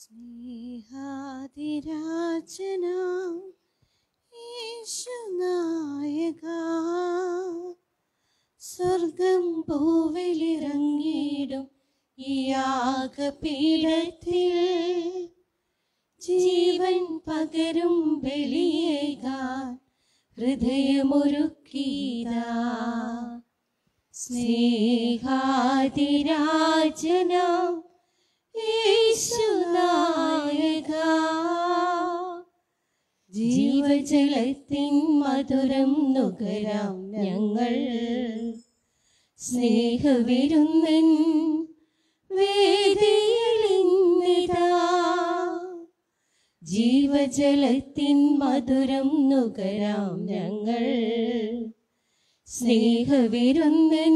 സ്നേഹാതിരാജനാം യേശുനായകാ, സ്വർഗം പൂവിലിറങ്ങിയിടും ഈ യാഗപീഠത്തിൽ ജീവൻ പകരും ബലിയേകാൻ ഹൃദയമൊരുക്കിയതാ. സ്നേഹാതിരാജനാം യേശുനായകാ, ജീവജലത്തിൻ മധുരം നുകരാം ഞങ്ങൾ. സ്നേഹവിരുന്നൻ വേദിയിലിന്നിതാ, ജീവജലത്തിൻ മധുരം നുകരാം ഞങ്ങൾ. സ്നേഹവിരുന്നൻ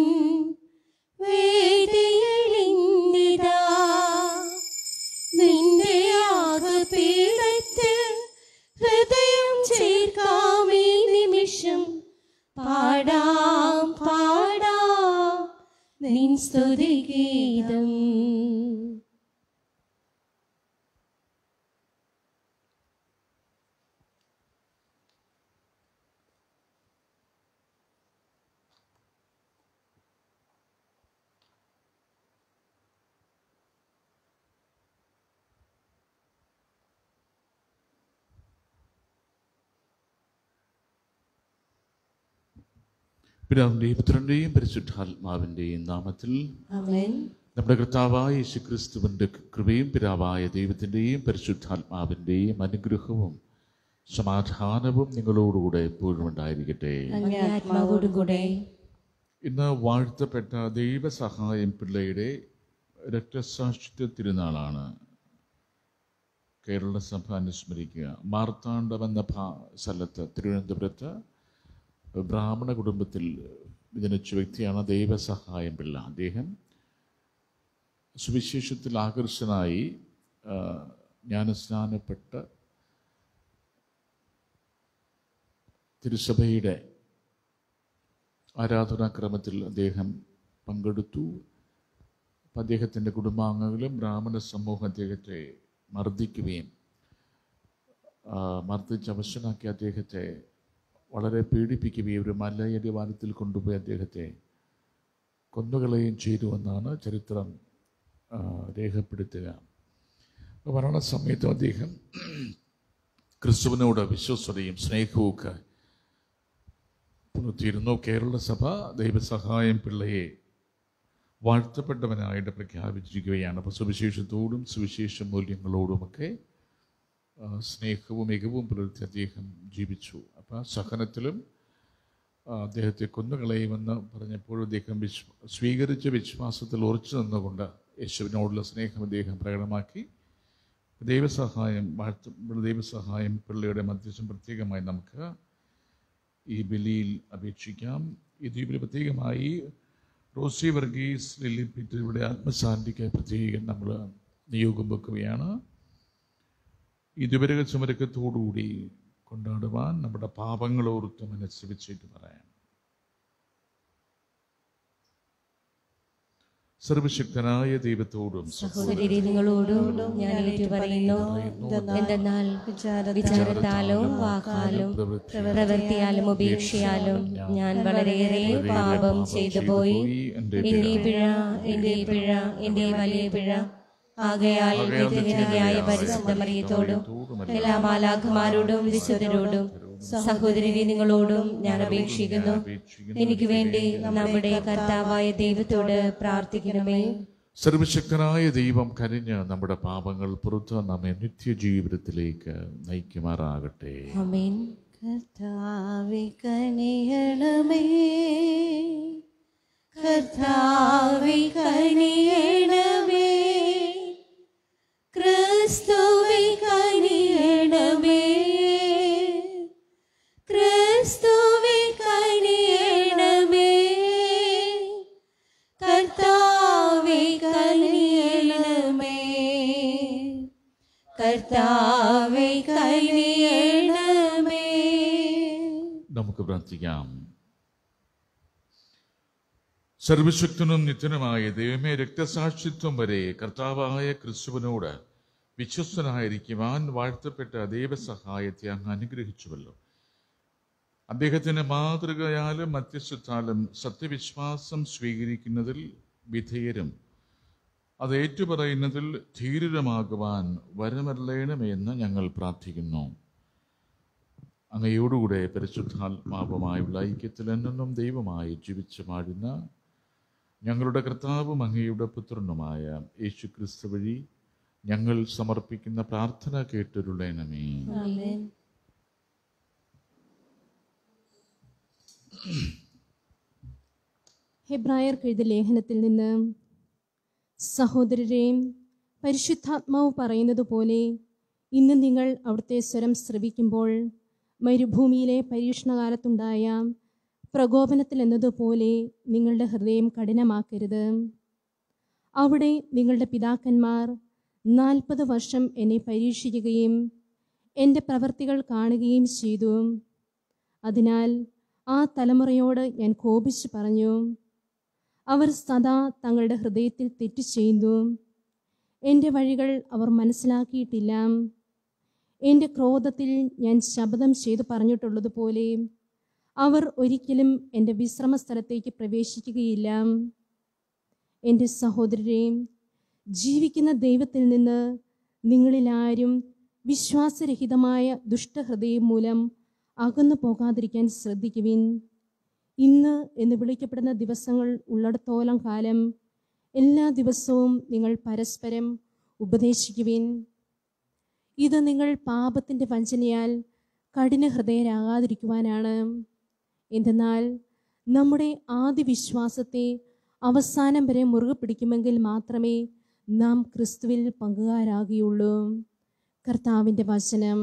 വേദിയിലിന്നിതാ, നിന്റെ യാഗപീഠത്തിൽ ഹൃദയം ചേർക്കാം ഈ നിമിഷം. പാടാം പാടാം നിൻ സ്തുതിഗീതം. പിതാവിന്റെയും പുത്രന്റെയും പരിശുദ്ധാത്മാവിന്റെയും നാമത്തിൽ ആമേൻ. നമ്മുടെ കർത്താവായ യേശുക്രിസ്തുവിന്റെ കൃപയും പിതാവായ ദൈവത്തിന്റെയും പരിശുദ്ധാത്മാവിന്റെയും അനുഗ്രഹവും സമാധാനവും നിങ്ങളോടുകൂടെ എപ്പോഴും ഉണ്ടായിരിക്കട്ടെ. അങ്ങേ ആത്മാവോടുകൂടെ. ഇന്ന് വാഴ്ത്തപ്പെട്ട ദൈവസഹായം പിള്ളയുടെ രക്തസാക്ഷിത്വ തിരുനാളാണ്. കേരള സഭ അനുസ്മരിക്കുക. മാർത്താണ്ഡമെന്ന സ്ഥലത്ത് തിരുവനന്തപുരത്ത് ബ്രാഹ്മണ കുടുംബത്തിൽ ജനിച്ച വ്യക്തിയാണ് ദൈവസഹായം പിള്ള. അദ്ദേഹം സുവിശേഷത്തിൽ ആകർഷനായി ജ്ഞാനസ്നാനപ്പെട്ട് തിരുസഭയുടെ ആരാധനാക്രമത്തിൽ അദ്ദേഹം പങ്കെടുത്തു. അദ്ദേഹത്തിൻ്റെ കുടുംബാംഗങ്ങളും ബ്രാഹ്മണ സമൂഹം അദ്ദേഹത്തെ മർദ്ദിക്കുകയും മർദ്ദിച്ച് അവശനാക്കി അദ്ദേഹത്തെ വളരെ പീഡിപ്പിക്കുകയും ഒരു മലയടിവാരത്തിൽ കൊണ്ടുപോയി അദ്ദേഹത്തെ കൊന്നുകളയുകയും ചെയ്തുവെന്നാണ് ചരിത്രം രേഖപ്പെടുത്തുക. മരണസമയത്തും അദ്ദേഹം ക്രിസ്തുവിനോട് വിശ്വസ്തതയും സ്നേഹവുമൊക്കെ പുലർത്തിയിരുന്നു. കേരള സഭ ദൈവസഹായം പിള്ളയെ വാഴ്ത്തപ്പെട്ടവനായിട്ട് പ്രഖ്യാപിച്ചിരിക്കുകയാണ്. അപ്പോൾ സുവിശേഷത്തോടും സുവിശേഷ മൂല്യങ്ങളോടുമൊക്കെ സ്നേഹവും മികവും പുലർത്തി അദ്ദേഹം ജീവിച്ചു. അപ്പോൾ സഹനത്തിലും അദ്ദേഹത്തെ കൊന്നുകളയുമെന്ന് പറഞ്ഞപ്പോഴും അദ്ദേഹം സ്വീകരിച്ച വിശ്വാസത്തിൽ ഉറച്ചു നിന്നുകൊണ്ട് യേശുവിനോടുള്ള സ്നേഹം അദ്ദേഹം പ്രകടമാക്കി. ദൈവസഹായം പിള്ളയുടെ മധ്യസ്ഥം പ്രത്യേകമായി നമുക്ക് ഈ ബലിയിൽ അപേക്ഷിക്കാം. ഈ ദ്വീപിൽ പ്രത്യേകമായി റോസി വർഗീസ് ലില്ലി പീറ്ററുടെ ആത്മശാന്തിക്കായി പ്രത്യേകം നമ്മൾ നിയോഗം വെക്കുകയാണ്. ഈ ദുപരക ചുമരക്കത്തോടുകൂടി കൊണ്ടാടുവാൻ നമ്മുടെ പാപങ്ങളോർത്ത് മനസ്സ് വെച്ചിട്ട് പറയാം. സർവശക്തനായ ദൈവത്തോടും സഹോദരീങ്ങളോടും ഞാൻ ഏറ്റുപറയുന്നു, എന്തെന്നാൽ വിചാരത്താലും വാക്കാലും പ്രവൃത്തിയാലും ഉപേക്ഷയാലും ഞാൻ വളരെയേറെ പാപം ചെയ്തു പോയി. എന്റെ വലിയ പിഴ. ആകയാൽ നിത്യകന്യകയായ പരിശുദ്ധ മറിയത്തോടും എല്ലാ മാലാഖമാരോടും വിശുദ്ധരോടും സഹോദരി നിങ്ങളോടും ഞാൻ അപേക്ഷിക്കുന്നു, എനിക്ക് വേണ്ടി നമ്മുടെ കർത്താവായ ദൈവത്തോട് പ്രാർത്ഥിക്കണമേ. സർവശക്തനായ ദൈവം കനിഞ്ഞ് നമ്മുടെ പാപങ്ങൾ പുറത്ത് നമ്മെ നിത്യജീവിതത്തിലേക്ക് നയിക്കുമാറാകട്ടെ. ആമേൻ. കർത്താവേ കനിയണമേ, കർത്താവേ കനിയണമേ, ക്രിസ്തുവേ കനിയണമേ, ക്രിസ്തുവേ കനിയണമേ, കർത്താവേ കനിയണമേ, കർത്താവേ കനിയണമേ. നമുക്ക് പ്രാർത്ഥിക്കാം. സർവശക്തനും നിത്യനുമായ ദൈവമേ, രക്തസാക്ഷിത്വം വരെ കർത്താവായ ക്രിസ്തുവിനോട് വിശ്വസ്തനായിരിക്കുവാൻ വാഴ്ത്തപ്പെട്ട ദൈവസഹായത്തെ അങ്ങ് അനുഗ്രഹിച്ചുവല്ലോ. അദ്ദേഹത്തിൻ്റെ മാതൃകയാലും മധ്യസ്ഥത്താലും സത്യവിശ്വാസം സ്വീകരിക്കുന്നതിൽ വിധേയരും അത് ഏറ്റുപറയുന്നതിൽ ധീരമാകുവാൻ വരമരളയണമെന്ന് ഞങ്ങൾ പ്രാർത്ഥിക്കുന്നു. അങ്ങയോടുകൂടെ പരിശുദ്ധാത്മാവുമായുള്ള ഐക്യത്തിൽ എന്നും ദൈവമായി ജീവിച്ചു വാഴുന്ന ഞങ്ങളുടെ കർത്താവും അങ്ങയുടെ പുത്രനുമായ യേശു ക്രിസ്തു വഴി ഞങ്ങൾ സമർപ്പിക്കുന്ന പ്രാർത്ഥന കേട്ടരുളേണമേ. ഹെബ്രായർക്ക് എഴുതിയ ലേഖനത്തിൽ നിന്ന്, സഹോദരരെ, പരിശുദ്ധാത്മാവ് പറയുന്നത് പോലെ ഇന്ന് നിങ്ങൾ അവിടുത്തെ സ്വരം ശ്രവിക്കുമ്പോൾ മരുഭൂമിയിലെ പരീക്ഷണകാലത്തുണ്ടായ പ്രകോപനത്തിൽ എന്നതുപോലെ നിങ്ങളുടെ ഹൃദയം കഠിനമാക്കരുത്. അവിടെ നിങ്ങളുടെ പിതാക്കന്മാർ 40 വർഷം എന്നെ പരീക്ഷിക്കുകയും എൻ്റെ പ്രവർത്തികൾ കാണുകയും ചെയ്തു. അതിനാൽ ആ തലമുറയോട് ഞാൻ കോപിച്ചു പറഞ്ഞു, അവർ സദാ തങ്ങളുടെ ഹൃദയത്തിൽ തെറ്റ് ചെയ്യുന്നു. എൻ്റെ വഴികൾ അവർ മനസ്സിലാക്കിയിട്ടില്ല. എൻ്റെ ക്രോധത്തിൽ ഞാൻ ശപഥം ചെയ്തു പറഞ്ഞിട്ടുള്ളതുപോലെ അവർ ഒരിക്കലും എൻ്റെ വിശ്രമ സ്ഥലത്തേക്ക് പ്രവേശിക്കുകയില്ല. എൻ്റെ സഹോദരരെ, ജീവിക്കുന്ന ദൈവത്തിൽ നിന്ന് നിങ്ങളിലാരും വിശ്വാസരഹിതമായ ദുഷ്ടഹൃദയം മൂലം അകന്നു പോകാതിരിക്കാൻ ശ്രദ്ധിക്കുവിൻ. ഇന്ന് എന്ന് വിളിക്കപ്പെടുന്ന ദിവസങ്ങൾ ഉള്ളിടത്തോളം കാലം എല്ലാ ദിവസവും നിങ്ങൾ പരസ്പരം ഉപദേശിക്കുവിൻ. ഇത് നിങ്ങൾ പാപത്തിൻ്റെ വഞ്ചനയാൽ കഠിന ഹൃദയരാകാതിരിക്കുവാനാണ്. എന്തെന്നാൽ നമ്മുടെ ആദ്യ വിശ്വാസത്തെ അവസാനം വരെ മുറുകെ പിടിക്കുമെങ്കിൽ മാത്രമേ നാം ക്രിസ്തുവിൽ പങ്കുകാരാകുകയുള്ളൂ. കർത്താവിൻ്റെ വചനം.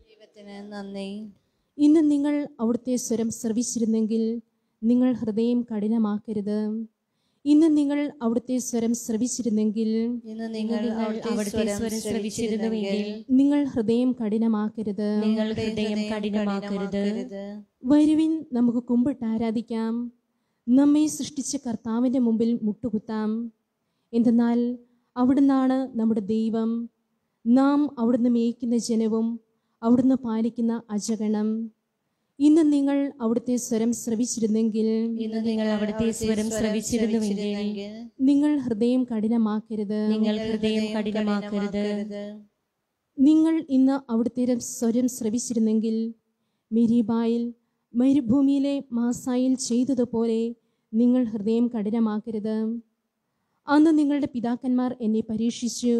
ദൈവത്തിന് നന്ദി. ഇന്ന് നിങ്ങൾ അവിടുത്തെ സ്വരം ശ്രവിച്ചിരുന്നെങ്കിൽ നിങ്ങൾ ഹൃദയം കഠിനമാക്കരുത്. ഇന്ന് നിങ്ങൾ അവിടുത്തെ സ്വരം ശ്രവിച്ചിരുന്നെങ്കിൽ നിങ്ങൾ അവിടുത്തെ സ്വരം ശ്രവിച്ചിരുന്നുവെങ്കിൽ നിങ്ങൾ ഹൃദയം കഠിനമാക്കരുത്. വരുവിൻ, നമുക്ക് കുമ്പിട്ട് ആരാധിക്കാം. നമ്മെ സൃഷ്ടിച്ച കർത്താവിൻ്റെ മുമ്പിൽ മുട്ടുകുത്താം. എന്തെന്നാൽ അവിടുന്നാണ് നമ്മുടെ ദൈവം. നാം അവിടുന്ന് മേയ്ക്കുന്ന ജനവും അവിടുന്ന് പാലിക്കുന്ന അജഗണം. ഇന്ന് നിങ്ങൾ അവിടുത്തെ സ്വരം ശ്രവിച്ചിരുന്നെങ്കിൽ നിങ്ങൾ ഹൃദയം കഠിനമാക്കരുത്. നിങ്ങൾ ഇന്ന് അവിടുത്തെ സ്വരം ശ്രവിച്ചിരുന്നെങ്കിൽ മെരീബായിൽ മരുഭൂമിയിലെ മാസായിൽ ചെയ്തതുപോലെ നിങ്ങൾ ഹൃദയം കഠിനമാക്കരുത്. അന്ന് നിങ്ങളുടെ പിതാക്കന്മാർ എന്നെ പരീക്ഷിച്ചു.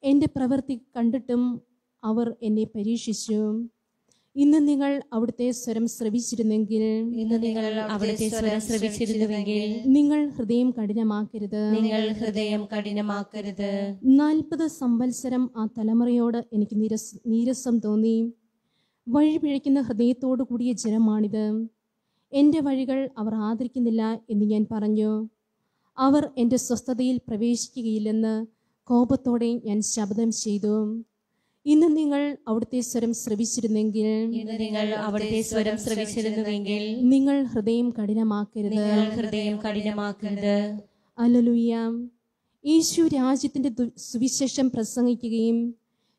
എൻ്റെ പ്രവൃത്തി കണ്ടിട്ടും അവർ എന്നെ പരീക്ഷിച്ചു. ഇന്ന് നിങ്ങൾ അവിടുത്തെ സ്വരം ശ്രവിച്ചിരുന്നെങ്കിൽ നിങ്ങൾ ഹൃദയം കഠിനമാക്കരുത്. 40 സംവത്സരം ആ തലമുറയോട് എനിക്ക് നീരസം തോന്നി. വഴിപിഴയ്ക്കുന്ന ഹൃദയത്തോടു കൂടിയ ജനമാണിത്. എൻ്റെ വഴികൾ അവർ ആദരിക്കുന്നില്ല എന്ന് ഞാൻ പറഞ്ഞു. അവർ എൻ്റെ സ്വസ്ഥതയിൽ പ്രവേശിക്കുകയില്ലെന്ന് കോപത്തോടെ ഞാൻ ശപഥം ചെയ്തു. ഇന്ന് നിങ്ങൾ അവിടുത്തെ സ്വരം ശ്രവിച്ചിരുന്നെങ്കിൽ നിങ്ങൾ ഹൃദയം കഠിനമാക്കരുത്. ഹല്ലേലൂയ. യേശു രാജ്യത്തിൻ്റെ സുവിശേഷം പ്രസംഗിക്കുകയും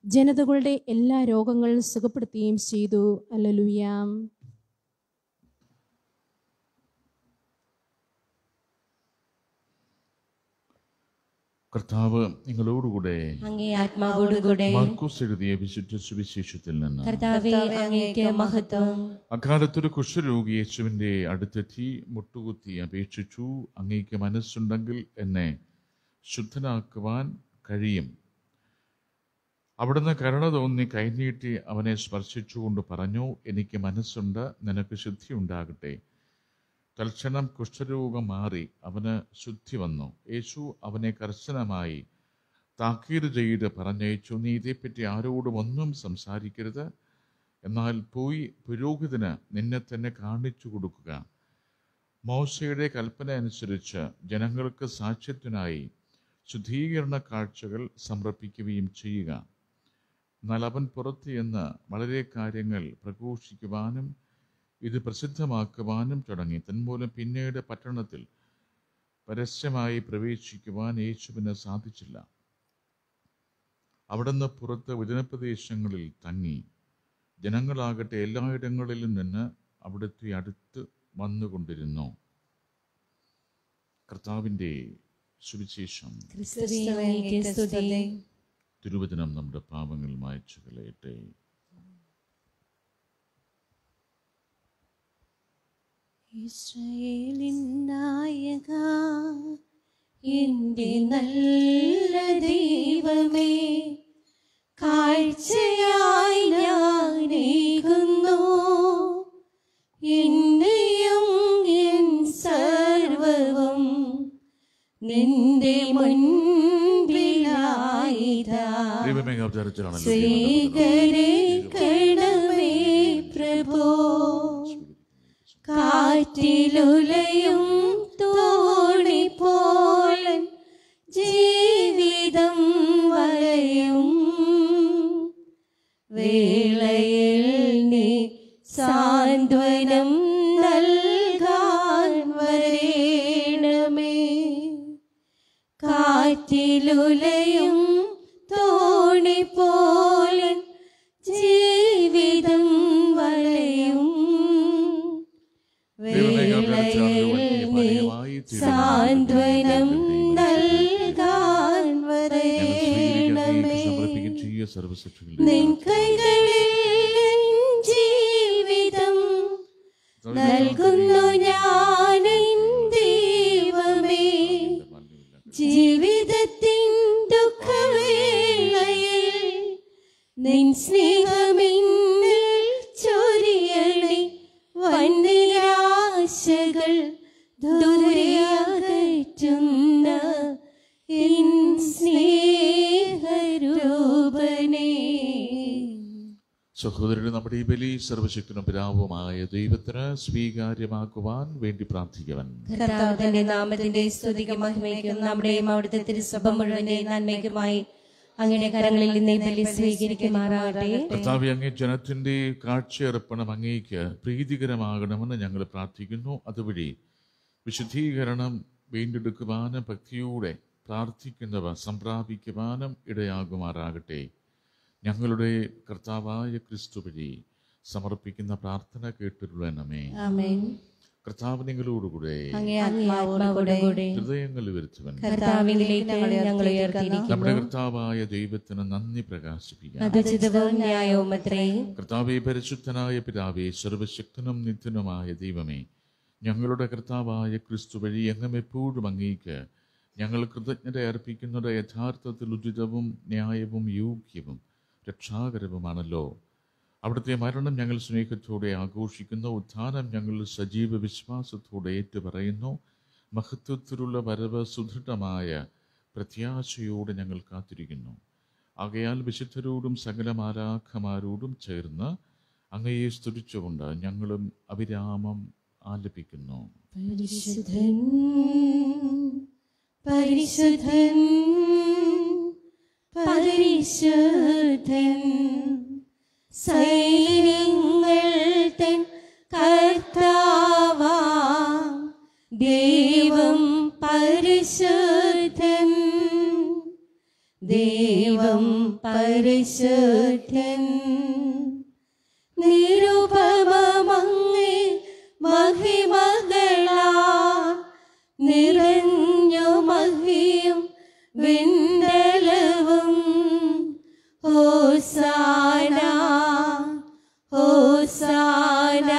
ജനതകളുടെ എല്ലാ രോഗങ്ങളും സുഖപ്പെടുത്തുകയും ചെയ്തു. ഹല്ലേലൂയ. കർത്താവ് നിങ്ങളോടുകൂടെ അങ്ങേ ആത്മാവോടുകൂടെ മാർക്കോസ് എഴുതിയ വിശുദ്ധ സുവിശേഷത്തിൽ നിന്ന് കർത്താവേ അങ്ങേക്ക് മഹത്വം. അക്കാലത്തൊരു കുഷ്ഠരോഗി യേശുവിൻ്റെ അടുത്തെത്തി മുട്ടുകുത്തി അപേക്ഷിച്ചു, അങ്ങേക്ക് മനസ്സുണ്ടെങ്കിൽ എന്നെ ശുദ്ധനാക്കുവാൻ കഴിയും. അവിടുന്ന് കരുണ തോന്നി കൈനീട്ടി അവനെ സ്പർശിച്ചുകൊണ്ട് പറഞ്ഞു, എനിക്ക് മനസ്സുണ്ട്, നിനക്ക് ശുദ്ധി ഉണ്ടാകട്ടെ. തൽക്ഷണം കുഷ്ഠരോഗം മാറി അവന് ശുദ്ധി വന്നു. യേശു അവനെ കർശനമായി താക്കീത് ചെയ്ത് പറഞ്ഞയച്ചു, നീ ഇതേപ്പറ്റി ആരോടും ഒന്നും സംസാരിക്കരുത്. എന്നാൽ പോയി പുരോഹിതന് നിന്നെ തന്നെ കാണിച്ചു കൊടുക്കുക. മോശയുടെ കൽപ്പന അനുസരിച്ച് ജനങ്ങൾക്ക് സാക്ഷ്യത്തിനായി ശുദ്ധീകരണ കാഴ്ചകൾ സമർപ്പിക്കുകയും ചെയ്യുക. എന്നാൽ അവൻ പുറത്ത് എന്ന് വളരെ കാര്യങ്ങൾ പ്രഘോഷിക്കുവാനും ഇത് പ്രസിദ്ധമാക്കുവാനും തുടങ്ങി. തന്മൂലം പിന്നീട് പട്ടണത്തിൽ പരസ്യമായി പ്രവേശിക്കുവാൻ യേശുവിന് സാധിച്ചില്ല. അവിടുന്ന് പുറത്ത് വിജനപ്രദേശങ്ങളിൽ തങ്ങി. ജനങ്ങളാകട്ടെ എല്ലായിടങ്ങളിലും നിന്ന് അവിടുത്തെ അടുത്ത് വന്നുകൊണ്ടിരുന്നു. കർത്താവിൻ്റെ സുവിശേഷം. ക്രിസ്തുവേ, അങ്ങേക്ക് സ്തുതി. തിരുവചനം നമ്മുടെ പാപങ്ങൾ മായ്ച്ചു കളയട്ടെ. ഇസ്രായേലിൻ നായക, എന്റെ നല്ല ദൈവമേ, കാഴ്ചയായി ഞാനേകുന്നു എന്നെയും എൻ സർവവും നിന്റെ മുൻപിലായിതാ. സ്വീകരിക്കണമേ പ്രഭോ. കാറ്റിലുലയും തോണി പോലൻ ജീവിതം വലയും വേളയിൽ നീ സാന്ത്വനം നൽകാൻ വരേണമേ. കാറ്റിലുലയും തോണി പോലൻ ജീവിതം വലയും സാന്ത്വനം നൽകാൻ വരേണമേ. നിൻ കൈകളിൽ ജീവിതം നൽകുന്നു ഞാൻ ദൈവമേ. ജീവിതത്തിൻ ദുഃഖവേളയിൽ നിൻ സ്നേഹമെന്നിൽ ചൊരിയണി. വന്യരാശകൾ ദൂരെയകറ്റുന്ന എൻ സ്നേഹരൂപനേ. സഹോദരന് നമ്മുടെ ഈ ബലി സർവശക്തനും പിതാവുമായ ദൈവത്തിന് സ്വീകാര്യമാക്കുവാൻ വേണ്ടി പ്രാർത്ഥിക്കുവാൻ. കർത്താവിന്റെ നാമത്തിന്റെ സ്തുതിക്കും മഹിമയ്ക്കും നമ്മുടെയും അവിടുത്തെ തിരുസഭ മുഴുവന്റെ നന്മയ്ക്കുമായി അങ്ങയുടെ കരങ്ങളിൽ നിന്ന് ബലി സ്വീകരിക്കുമാറാകട്ടെ. കർത്താവേ, അങ്ങേ ജനത്തിന്റെ കാഴ്ചയർപ്പണം അങ്ങേക്ക് പ്രീതികരമാകണമെന്ന് ഞങ്ങൾ പ്രാർത്ഥിക്കുന്നു. അതുവഴി വിശുദ്ധീകരണം വീണ്ടെടുക്കുവാനും ഭക്തിയോടെ പ്രാർത്ഥിക്കുന്നവ സംപ്രാപിക്കുവാനും ഇടയാകുമാറാകട്ടെ. ഞങ്ങളുടെ കർത്താവായ ക്രിസ്തു വഴി സമർപ്പിക്കുന്ന പ്രാർത്ഥന കേട്ടിട്ടുള്ളണമേ. ആമേൻ. കർത്താവ് നിങ്ങളോടുകൂടെ ഹൃദയങ്ങൾ ഉയർത്തുവൻ. നമ്മുടെ കർത്താവായ ദൈവത്തിന് നന്ദി പ്രകാശിപ്പിക്കാം. കർത്താവേ, പരിശുദ്ധനായ പിതാവേ, സർവശക്തനും നിത്യനുമായ ദൈവമേ, ഞങ്ങളുടെ കർത്താവായ ക്രിസ്തു വഴി എങ്ങും എപ്പോഴും അങ്ങേക്ക് ഞങ്ങൾ കൃതജ്ഞത അർപ്പിക്കുന്നത് യഥാർത്ഥത്തിൽ ഉചിതവും ന്യായവും യോഗ്യവും രക്ഷാകരവുമാണല്ലോ. അവിടുത്തെ മരണം ഞങ്ങൾ സ്നേഹത്തോടെ ആഘോഷിക്കുന്നു. ഉത്ഥാനം ഞങ്ങൾ സജീവ വിശ്വാസത്തോടെ ഏറ്റുപറയുന്നു. മഹത്വത്തിലുള്ള വരവ് സുദൃഢമായ പ്രത്യാശയോടെ ഞങ്ങൾ കാത്തിരിക്കുന്നു. ആകയാൽ വിശുദ്ധരോടും സകല മാലാഖമാരോടും ചേർന്ന് അങ്ങയെ സ്തുതിച്ചുകൊണ്ട് ഞങ്ങളും അവിരാമം ആലപിക്കുന്നു. പരിശുദ്ധൻ പരിശുദ്ധൻ പരിശുദ്ധൻ, സൈന്യങ്ങൾ തൻ കർത്താവാം ദൈവം പരിശുദ്ധൻ. ദൈവം പരിശുദ്ധൻ. നിരുപമങ്ങേ മഹിമകളാ നിറഞ്ഞു മഹിയും വിണ്ടലവും. ഹോസാന ഹോസാന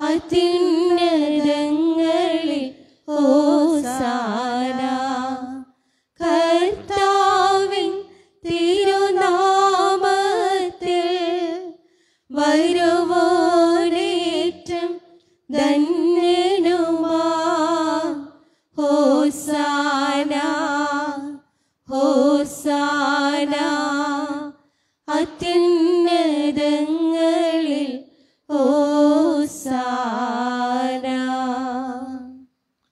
അത്യുന്നതങ്ങളിൽ ഹോസാന. കർത്താവിൻ തിരുനാമത്തിൽ വരുവോനേറ്റം ധന്യനുമാ. ഹോസാന ഹോസാന അത്യുന്നതങ്ങളിൽ ഹോസാന.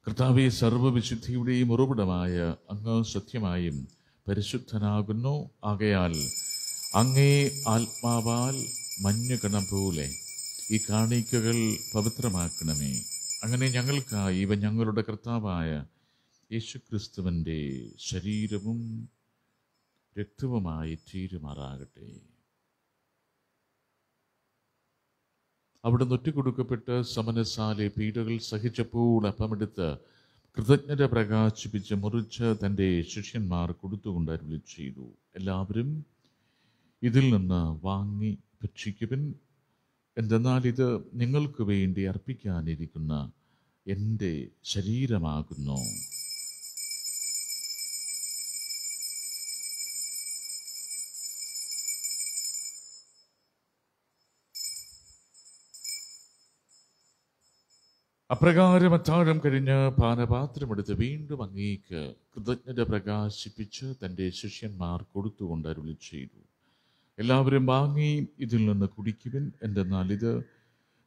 കർത്താവേ, സർവവിശുദ്ധിയുടെയും ഉറവിടമായ അങ്ങ് സത്യമായും പരിശുദ്ധനാകുന്നു. ആകയാൽ അങ്ങേ ആത്മാവാൽ മഞ്ഞുകണം പോലെ ഈ കാണിക്കകൾ പവിത്രമാക്കണമേ. അങ്ങനെ ഞങ്ങൾക്കായി ഇവ ഞങ്ങളുടെ കർത്താവായ യേശുക്രിസ്തുവിൻ്റെ ശരീരവും രക്തവുമായി തീരുമാറാകട്ടെ. അവിടുന്ന് ഒറ്റുകൊടുക്കപ്പെട്ട് സമനസാലെ പീഡകൾ സഹിച്ചപ്പോൾ അപ്പമെടുത്ത് കൃതജ്ഞത പ്രകാശിപ്പിച്ച് മുറിച്ച് തൻ്റെ ശിഷ്യന്മാർ കൊടുത്തുകൊണ്ട് അരുളി ചെയ്തു, എല്ലാവരും ഇതിൽ നിന്ന് വാങ്ങി ഭക്ഷിക്കുവിൻ. എന്തെന്നാൽ ഇത് നിങ്ങൾക്ക് വേണ്ടി അർപ്പിക്കാനിരിക്കുന്ന എൻ്റെ ശരീരമാകുന്നു. അപ്രകാരം അത്താഴം കഴിഞ്ഞ് പാനപാത്രമെടുത്ത് വീണ്ടും അങ്ങേക്ക് കൃതജ്ഞത പ്രകാശിപ്പിച്ച് തൻ്റെ ശിഷ്യന്മാർ കൊടുത്തുകൊണ്ട് അരുളി ചെയ്തു, എല്ലാവരും വാങ്ങി ഇതിൽ നിന്ന് കുടിക്കുവിൻ. എന്തെന്നാൽ ഇത്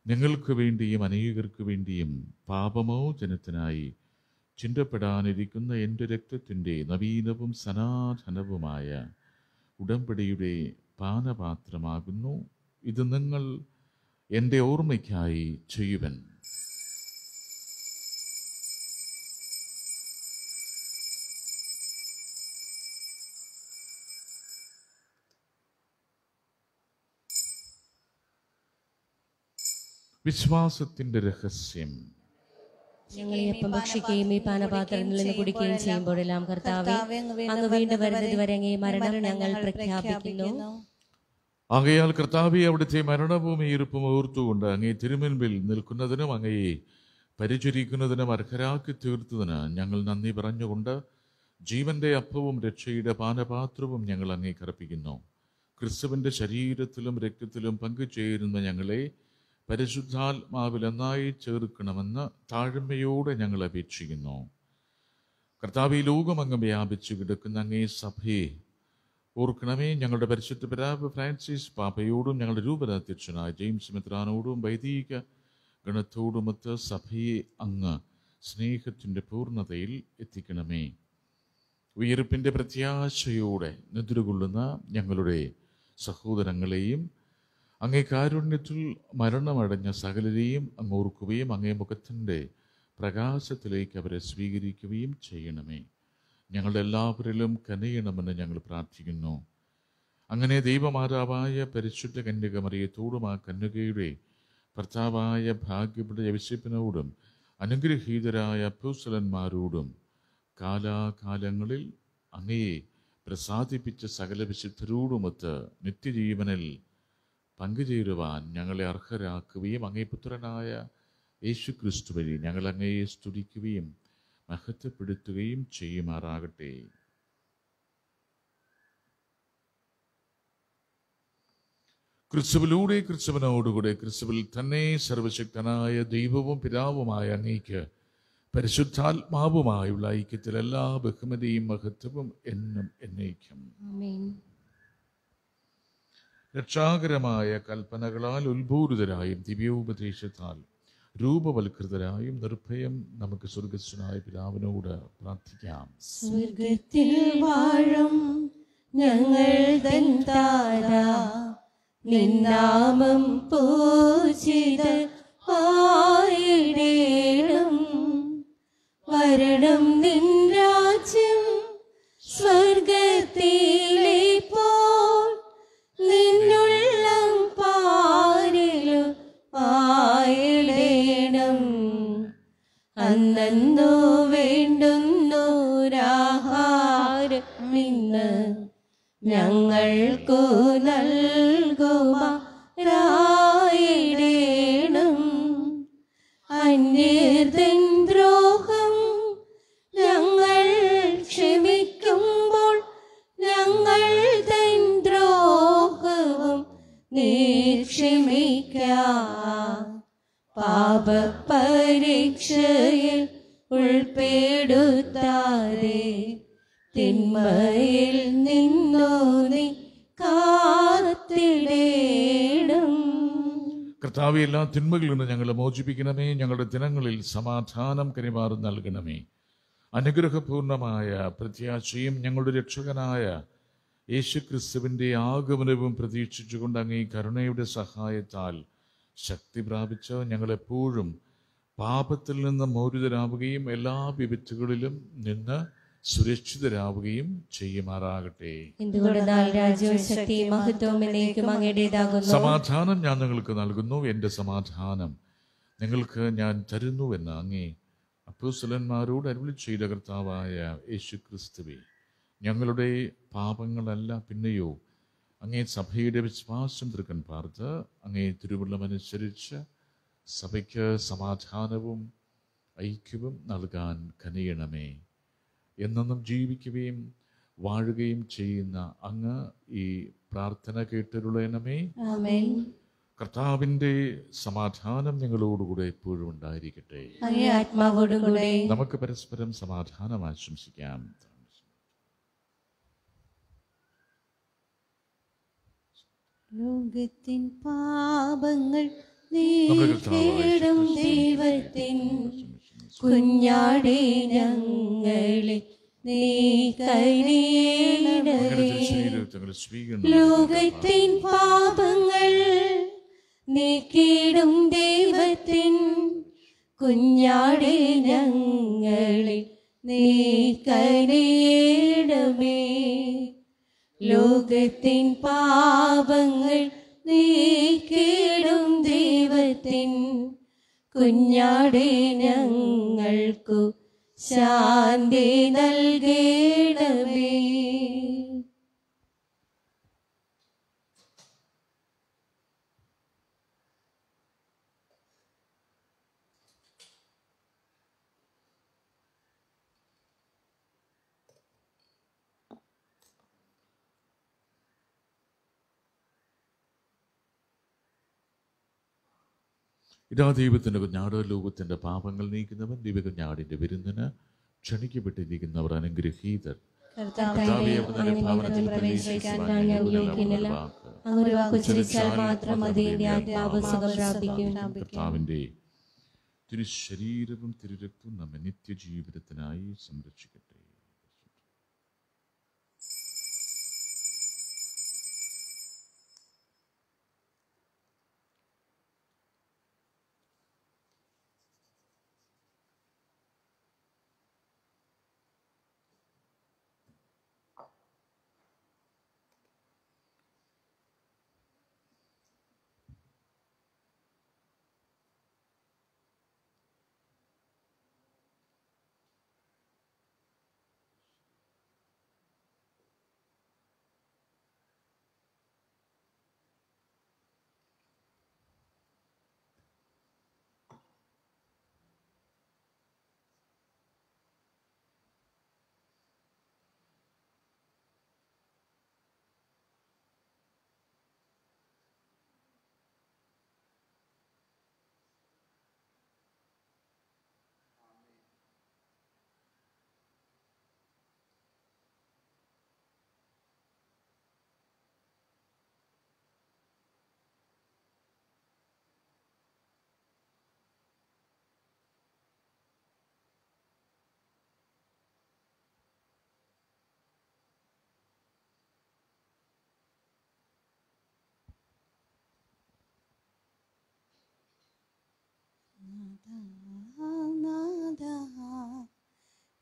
നിങ്ങൾക്ക് വേണ്ടിയും അനേകർക്ക് വേണ്ടിയും പാപമോചനത്തിനായി ചിന്തപ്പെടാനിരിക്കുന്ന എൻ്റെ രക്തത്തിൻ്റെ നവീനവും സനാതനവുമായ ഉടമ്പടിയുടെ പാനപാത്രമാകുന്നു. ഇത് നിങ്ങൾ എൻ്റെ ഓർമ്മയ്ക്കായി ചെയ്യുവൻ. വിശ്വാസത്തിന്റെ രഹസ്യം. ഞങ്ങൾ ഈ അപ്പം ഭക്ഷിക്കുകയും ഈ പാനപാത്രങ്ങളിൽ നിന്ന് കുടിക്കുകയും ചെയ്യുമ്പോഴെല്ലാം കർത്താവേ, അങ്ങ് വീണ്ടും വരുന്നത് വരെ അങ്ങേ മരണം ഞങ്ങൾ പ്രഖ്യാപിക്കുന്നു. ആകയാൽ കർത്താവേ, അവിടുത്തെ മരണവും ഈർപ്പും ഓർത്തുകൊണ്ട് അങ്ങേ തിരുമുൻപിൽ നിൽക്കുന്നതിനും അങ്ങയെ പരിചരിക്കുന്നതിനും അർഹരാക്കി തീർത്തതിന് ഞങ്ങൾ നന്ദി പറഞ്ഞുകൊണ്ട് ജീവന്റെ അപ്പവും രക്ഷയുടെ പാനപാത്രവും ഞങ്ങൾ അങ്ങേക്ക് അർപ്പിക്കുന്നു. ക്രിസ്തുവിന്റെ ശരീരത്തിലും രക്തത്തിലും പങ്കുചേരുന്ന ഞങ്ങളെ പരിശുദ്ധാത്മാവിൽ ഒന്നായി ചേർക്കണമെന്ന് താഴ്മയോടെ ഞങ്ങൾ അപേക്ഷിക്കുന്നു. കർത്താവേ, ലോകമങ്ങ് വ്യാപിച്ചു കിടക്കുന്ന അങ്ങേ സഭയെ ഓർക്കണമേ. ഞങ്ങളുടെ പരിശുദ്ധ പിതാവ് ഫ്രാൻസിസ് പാപ്പയോടും ഞങ്ങളുടെ രൂപതാധ്യക്ഷനായ ജെയിംസ് മെത്രാനോടും വൈദിക ഗണത്തോടുമൊത്ത് സഭയെ അങ്ങ് സ്നേഹത്തിൻ്റെ പൂർണ്ണതയിൽ എത്തിക്കണമേ. ഉയർപ്പിൻ്റെ പ്രത്യാശയോടെ നിദ്രകൊള്ളുന്ന ഞങ്ങളുടെ സഹോദരങ്ങളെയും അങ്ങേ കാരുണ്യത്തിൽ മരണമടഞ്ഞ സകലരെയും അങ്ങ് ഓർക്കുകയും അങ്ങേ മുഖത്തിൻ്റെ പ്രകാശത്തിലേക്ക് അവരെ സ്വീകരിക്കുകയും ചെയ്യണമേ. ഞങ്ങളുടെ എല്ലാവരിലും കനിയണമെന്ന് ഞങ്ങൾ പ്രാർത്ഥിക്കുന്നു. അങ്ങനെ ദൈവമാതാവായ പരിശുദ്ധ കന്യക മറിയത്തോടും ആ കന്യകയുടെ ഭർത്താവായ ഭാഗ്യപ്പെട്ട യൗസേപ്പിനോടും അനുഗ്രഹീതരായ അപ്പോസ്തലന്മാരോടും കാലാകാലങ്ങളിൽ അങ്ങയെ പ്രസാദിപ്പിച്ച സകല വിശുദ്ധരോടുമൊത്ത് നിത്യജീവനിൽ പങ്കുചേരുവാൻ ഞങ്ങളെ അർഹരാക്കുകയും അങ്ങേ പുത്രനായ യേശു ക്രിസ്തു വഴി ഞങ്ങൾ അങ്ങയെ സ്തുതിക്കുകയും മഹത്വപ്പെടുത്തുകയും ചെയ്യുമാറാകട്ടെ. ക്രിസ്തുവിലൂടെ, ക്രിസ്തുവിനോടുകൂടെ, ക്രിസ്തുവിൽ തന്നെ സർവശക്തനായ ദൈവവും പിതാവുമായ അങ്ങേക്ക് പരിശുദ്ധാത്മാവുമായുള്ള ഐക്യത്തിൽ എല്ലാ ബഹുമതിയും മഹത്വവും എന്നും എന്നേക്കും. രക്ഷാകരമായ കൽപ്പനകളാൽ ഉത്ഭൂരിതരായും ദിവ്യോപദേശത്താൽ രൂപവൽകൃതരായും നിർഭയം നമുക്ക് സ്വർഗസ്വനായ പിതാവിനോട് പ്രാർത്ഥിക്കാം. സ്വർഗത്തിൽ വാഴും ഞങ്ങൾ തൻ താരാ, നിന്നാമം പൂജിതമായിടേണം. വരണം നിൻ രാജ്യം സ്വർഗത്തിലെ പോൽ നിന്നുള്ളം പാരിലും ആയിടേണം. അന്നു വേണ്ടുന്നോരാഹാരം ഇന്ന് ഞങ്ങൾക്കു നൽകുമാറായിടേണം. അന്യർതൻ ദ്രോഹം ഞങ്ങൾ ക്ഷമിക്കുമ്പോൾ ഞങ്ങൾ തൻ ദ്രോഹവും നീ ക്ഷമിക്കാം. പാപപരീക്ഷയിൽ ഉൾപ്പെടുത്താതെ തിന്മയിൽ നിന്നു നീ കാത്തിടേണം. കർത്താവേ, എല്ലാ തിന്മകളിൽ നിന്ന് ഞങ്ങളെ മോചിപ്പിക്കണമേ. ഞങ്ങളുടെ ദിനങ്ങളിൽ സമാധാനം കൈമാറി നൽകണമേ. അനുഗ്രഹപൂർണമായ പ്രത്യാശയും ഞങ്ങളുടെ രക്ഷകനായ യേശുക്രിസ്തുവിൻ്റെ ആഗമനവും പ്രതീക്ഷിച്ചുകൊണ്ട് അങ്ങേ കരുണയുടെ സഹായത്താൽ ശക്തി പ്രാപിച്ച് ഞങ്ങളെപ്പോഴും പാപത്തിൽ നിന്ന് മോചിതരാവുകയും എല്ലാ വിപത്തുകളിലും നിന്ന് സുരക്ഷിതരാവുകയും ചെയ്യുമാറാകട്ടെ. എന്തുകൊണ്ടെന്നാൽ രാജ്യവും ശക്തിയും മഹത്വവും എന്നേക്കും അങ്ങയുടേതാകുന്നു. സമാധാനം ഞാൻ നിങ്ങൾക്ക് നൽകുന്നു, എൻ്റെ സമാധാനം നിങ്ങൾക്ക് ഞാൻ തരുന്നുവെന്ന് അങ്ങേ അപ്പോസ്തലന്മാരോട് അരുളി ചെയ്ത കർത്താവായ യേശുക്രിസ്തുവേ, ഞങ്ങളുടെ പാപങ്ങളല്ല പിന്നെയോ അങ്ങേ സഭയുടെ വിശ്വാസം തൃക്കൻ പാർത്ത് അങ്ങേ തിരുവുള്ളമനുസരിച്ച് സഭയ്ക്ക് സമാധാനവും ഐക്യവും നൽകാൻ കനിയണമേ. എന്നും ജീവിക്കുകയും വാഴുകയും ചെയ്യുന്ന അങ്ങ് ഈ പ്രാർത്ഥന കേട്ടരുളണമേ. ആമേൻ. കർത്താവിൻ്റെ സമാധാനം നിങ്ങളോടുകൂടെ എപ്പോഴും ഉണ്ടായിരിക്കട്ടെ. അങ്ങേ ആത്മാവോടും കൂടെ. നമുക്ക് പരസ്പരം സമാധാനം ആശംസിക്കാം. ലോകത്തിൻ പാപങ്ങൾ നീക്കിടും ദൈവത്തിൻ കുഞ്ഞാടേ ഞങ്ങളെ നീ കനിയണമേ. ലോകത്തിൻ പാപങ്ങൾ നീക്കിടും ദൈവത്തിൻ കുഞ്ഞാടേ ഞങ്ങളെ നീ കനിയണമേ. ലോകത്തിൻ പാപങ്ങൾ നീക്കിടും ദൈവത്തിൻ കുഞ്ഞാടേ ഞങ്ങൾക്കു ശാന്തി നൽകണമേ. ഇതാ ദൈവത്തിൻ്റെ കുഞ്ഞാട്, ലോകത്തിൻ്റെ പാപങ്ങൾ നീക്കുന്നവൻ. ദൈവകുഞ്ഞാടിൻ്റെ വിരുന്നിന് ക്ഷണിക്കപ്പെട്ടിരിക്കുന്നവർ അനുഗ്രഹീതർ. കർത്താവേ, അങ്ങ് ഭവനത്തിൽ പ്രവേശിക്കാൻ ഞാൻ യോഗ്യനല്ല. അങ്ങ് ഒരു വാക്ക് ഉച്ചരിച്ചാൽ മാത്രം മതി, എന്റെ ആത്മാവ് സുഖം പ്രാപിക്കും. കർത്താവിൻ്റെ തിരുശരീരവും തിരുരക്തവും നമ്മെ നിത്യജീവിതത്തിനായി സംരക്ഷിക്കട്ടെ.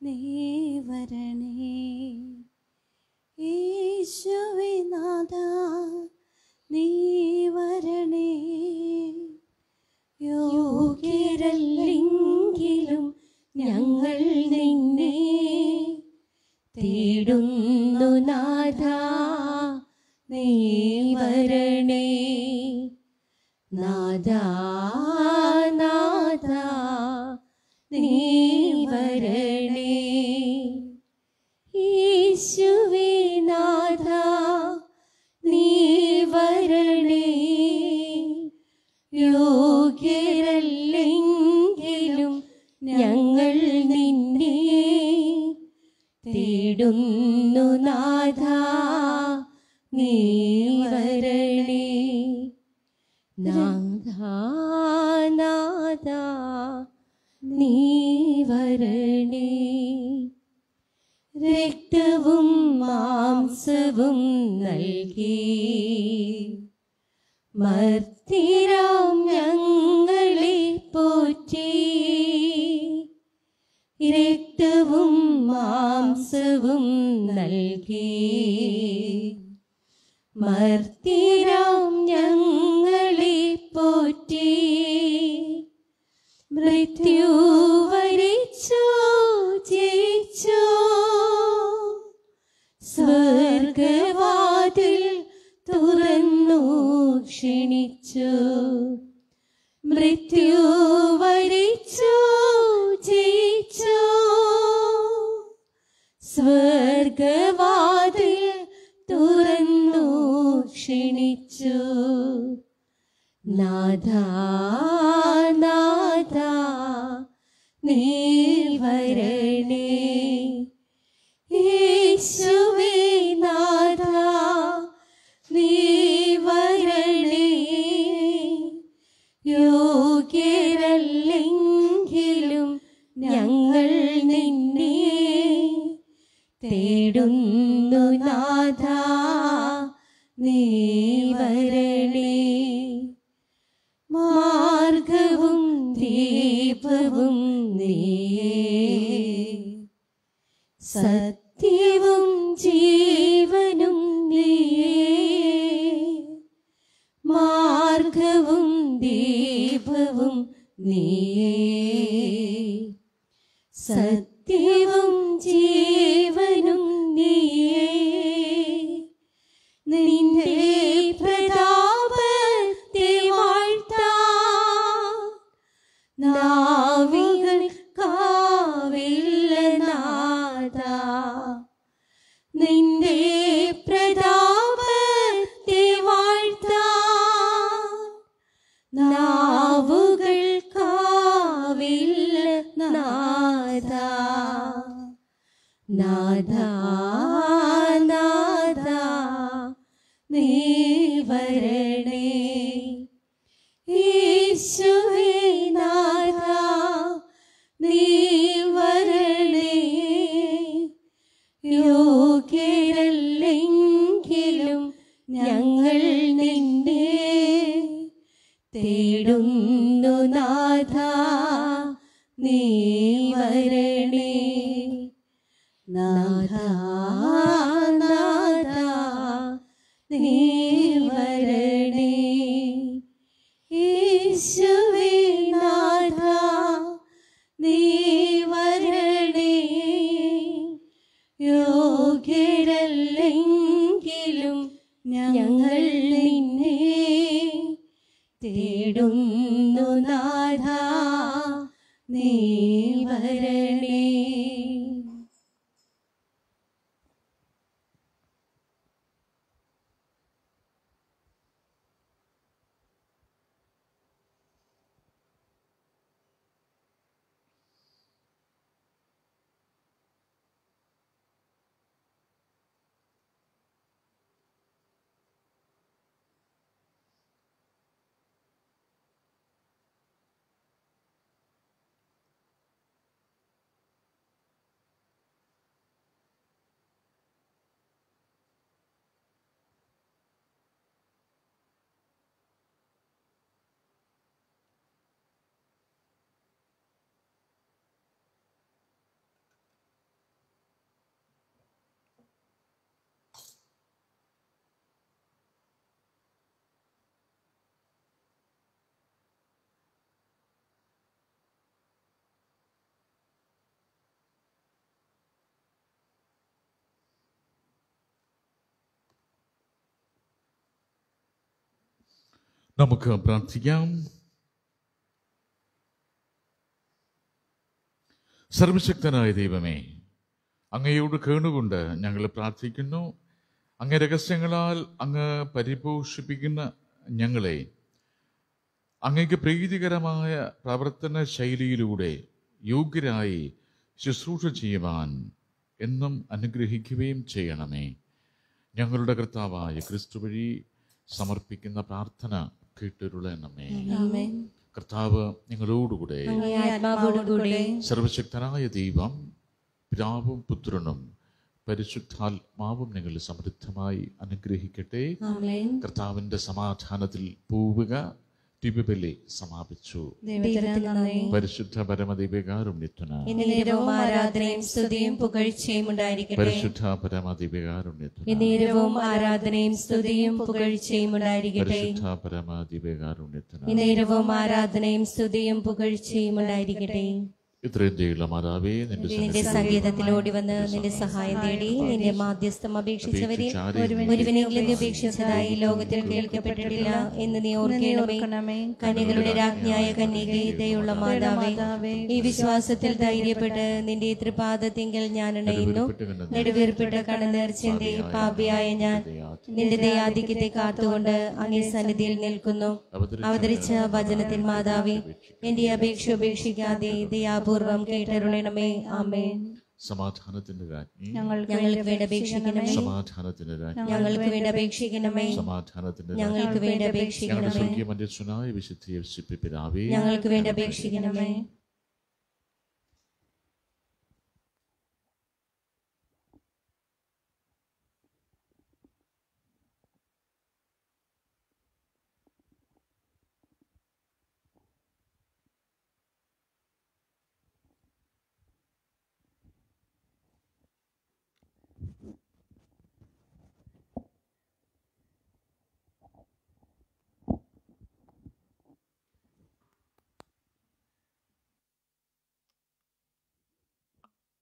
നീ വരണേ യേശുവേ നാഥാ, നീ വരണേ. യോഗ്യരല്ലെങ്കിലും ഞങ്ങൾ നിന്നെ തേടുന്നു നാഥാ, നീ വരണേ. നാഥാ നാഥാ, നീ വരണേ. യേശുവേ നാഥാ, നീ വരണേ. യോഗ്യരല്ലെങ്കിലും ഞങ്ങൾ നിന്നെ തേടുന്നു നാഥാ, നീ വരണേ. നാഥാ നാഥാ, നീ വരണേ. രക്തവും മാംസവും നൽകി മർത്യരാം ഞങ്ങളെ പോറ്റി രക്തവും മാംസവും നൽകി മർത്യരാം ഞങ്ങളെ പോറ്റി മൃത്യു വരിച്ചു ജയിച്ചു സ്വർഗവാതിൽ തുറന്നു ക്ഷണിച്ചു മൃത്യു വരിച്ചു ജയിച്ചു സ്വർഗവാതിൽ തുറന്നു ക്ഷണിച്ചു നാഥാ നാഥാ നീ വരണേ യേശുവേ നാഥാ നീ വരണേ യോഗ്യരല്ലെങ്കിലും ഞങ്ങൾ നിന്നെ തേടുന്നു നാഥാ നീ വരണേ മാർഗവും ദീപവും നീയേ സത്യവും ജീവനും നീയേ മാർഗവും ദീപവും നീയേ സത്യവും ജീവനും നീയേ നിന്റെ പ്രതാപത്തെ വാഴ്ത്താൻ നാവികൾക്കാവില്ല നാഥാ നിന്റെ പ്രതാപത്തെ വാഴ്ത്താൻ നാവുകൾക്കാവില്ല നാഥാ നാഥാ നാഥാ നീ വരണേ യേശുവേ നാഥാ നീ വരണേ യോഗ്യരല്ലെങ്കിലും ഞങ്ങൾ നിന്നെ തേടുന്നു നാഥാ നീ വരണേ നാഥാ നാഥാ നീ വരണേ യേശുവേ നാഥാ നീ വരണേ യോഗ്യരല്ലെങ്കിലും ഞങ്ങൾ നിന്നെ തേടുന്നു നാഥാ നീ വരണേ. നമുക്ക് പ്രാർത്ഥിക്കാം. സർവശക്തനായ ദൈവമേ, അങ്ങയോട് കേണുകൊണ്ട് ഞങ്ങൾ പ്രാർത്ഥിക്കുന്നു. അങ്ങ് രഹസ്യങ്ങളാൽ അങ്ങ് പരിപോഷിപ്പിക്കുന്ന ഞങ്ങളെ അങ്ങയ്ക്ക് പ്രീതികരമായ പ്രവർത്തന ശൈലിയിലൂടെ യോഗ്യരായി ശുശ്രൂഷ ചെയ്യുവാൻ എന്നും അനുഗ്രഹിക്കുകയും ചെയ്യണമേ. ഞങ്ങളുടെ കർത്താവായ ക്രിസ്തു വഴി സമർപ്പിക്കുന്ന പ്രാർത്ഥന കേട്ടരുളണമേ. കർത്താവ് നിങ്ങളോടുകൂടെ. സർവശക്തനായ ദൈവം പിതാവും പുത്രനും പരിശുദ്ധാത്മാവും നിങ്ങൾ സമൃദ്ധമായി അനുഗ്രഹിക്കട്ടെ. കർത്താവിൻ്റെ സമാധാനത്തിൽ പോവുക, ദിവ്യബലി സമാപിച്ചു. ദൈവത്തിന് നന്ദി. പരിശുദ്ധ പരമദിവ്യകാരുണ്യത്തിന് എന്നേരവും ആരാധനയും സ്തുതിയും പുകഴ്ചയും ഉണ്ടായിരിക്കട്ടെ. പരിശുദ്ധ പരമദിവ്യകാരുണ്യത്തിന് എന്നേരവും ആരാധനയും സ്തുതിയും പുകഴ്ചയും ഉണ്ടായിരിക്കട്ടെ. പരിശുദ്ധ പരമദിവ്യകാരുണ്യത്തിന് എന്നേരവും ആരാധനയും സ്തുതിയും പുകഴ്ചയും ഉണ്ടായിരിക്കട്ടെ. ഇത്രയും ദയുള്ള മാതാവേ, നിന്റെ സംഗീതത്തിലോടി വന്ന് നിന്റെ സഹായം തേടി നിന്റെ മാധ്യസ്ഥം അപേക്ഷിച്ചവരെ ഒരുവനെങ്കിലും നീ ഉപേക്ഷിച്ചതായി ലോകത്തിൽ കേൾക്കപ്പെട്ടിട്ടില്ല എന്ന് നീ ഓർക്കണമേ. കന്യകളുടെ രാജ്ഞിയായ കന്യകേ, ദയുള്ള മാതാവേ, ഈ വിശ്വാസത്തിൽ ധൈര്യപ്പെട്ട് നിന്റെ തൃപാദത്തിങ്കൽ ഞാൻ അണയുന്നു. നെടുവീർപ്പിട്ട കണ്ണുനീർച്ചെന്റെ പാപിയായ ഞാൻ നിന്റെ ദയാധിക്യത്തെ കാത്തുകൊണ്ട് അങ്ങേ സന്നിധിയിൽ നിൽക്കുന്നു. അവതരിച്ച വചനത്തിൽ മാതാവേ, എന്റെ അപേക്ഷ ഉപേക്ഷിക്കാതെ ദയാപൂർവം കേട്ടരുളണമേ. ആമേൻ. സമാധാനത്തിന്റെ രാജ്ഞി, ഞങ്ങൾക്ക് വേണ്ടി അപേക്ഷിക്കണമേ. സമാധാനത്തിന്റെ രാജ്ഞി, ഞങ്ങൾക്ക് വേണ്ടി അപേക്ഷിക്കണമേ. സമാധാനത്തിന്റെ ഞങ്ങൾക്ക് വേണ്ടി അപേക്ഷിക്കണമേ. മധ്യസ്ഥനായ വിശുദ്ധിയെ പിതാവേ, ഞങ്ങൾക്ക് വേണ്ടി അപേക്ഷിക്കണമേ.